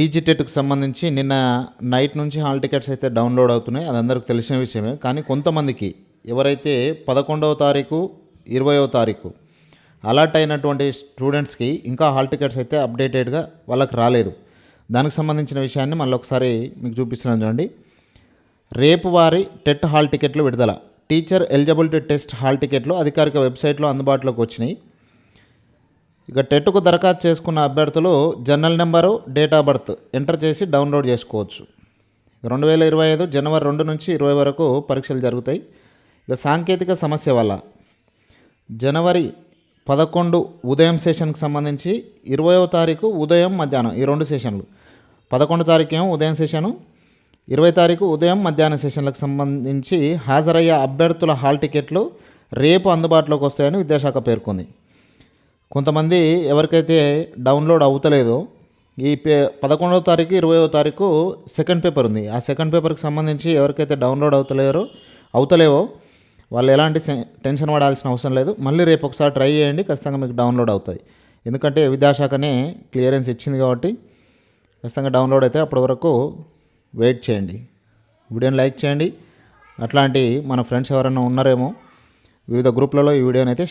టీజీటెట్కి సంబంధించి నిన్న నైట్ నుంచి హాల్ టికెట్స్ అయితే డౌన్లోడ్ అవుతున్నాయి. అది అందరికి తెలిసిన విషయమే. కానీ కొంతమందికి ఎవరైతే 11వ తారీఖు 20వ తారీఖు అలాట్ అయినటువంటి స్టూడెంట్స్కి ఇంకా హాల్ టికెట్స్ అయితే అప్డేటెడ్గా వాళ్ళకి రాలేదు. దానికి సంబంధించిన విషయాన్ని మళ్ళీ ఒకసారి మీకు చూపిస్తున్నాను చూడండి. రేపు వారి టెట్ హాల్ టికెట్లు విడుదల. టీచర్ ఎలిజిబిలిటీ టెస్ట్ హాల్ టికెట్లు అధికారిక వెబ్సైట్లో అందుబాటులోకి వచ్చినాయి. ఇక టెట్కు దరఖాస్తు చేసుకున్న అభ్యర్థులు general number, date of birth enter చేసి డౌన్లోడ్ చేసుకోవచ్చు. 2025 జనవరి 2 నుంచి 20 వరకు పరీక్షలు జరుగుతాయి. ఇక సాంకేతిక సమస్య వల్ల జనవరి 11 ఉదయం సెషన్కి సంబంధించి 20వ తారీఖు ఉదయం మధ్యాహ్నం ఈ 2 సెషన్లు, 11 తారీఖు ఏమో ఉదయం సెషను, 20 తారీఖు ఉదయం మధ్యాహ్నం సెషన్లకు సంబంధించి హాజరయ్యే అభ్యర్థుల హాల్ టికెట్లు రేపు అందుబాటులోకి వస్తాయని విద్యాశాఖ పేర్కొంది. కొంతమంది ఎవరికైతే డౌన్లోడ్ అవుతలేదో ఈ 11వ తారీఖు 20వ తారీఖు సెకండ్ పేపర్ ఉంది. ఆ సెకండ్ పేపర్కి సంబంధించి ఎవరికైతే డౌన్లోడ్ అవుతలేవో వాళ్ళు ఎలాంటి టెన్షన్ పడాల్సిన అవసరం లేదు. మళ్ళీ రేపు ఒకసారి ట్రై చేయండి, ఖచ్చితంగా మీకు డౌన్లోడ్ అవుతుంది. ఎందుకంటే విద్యాశాఖనే క్లియరెన్స్ ఇచ్చింది కాబట్టి ఖచ్చితంగా డౌన్లోడ్ అయితే అప్పటి వరకు వెయిట్ చేయండి. వీడియోని లైక్ చేయండి. అట్లాంటి మన ఫ్రెండ్స్ ఎవరైనా ఉన్నారేమో వివిధ గ్రూప్లలో ఈ వీడియోని అయితే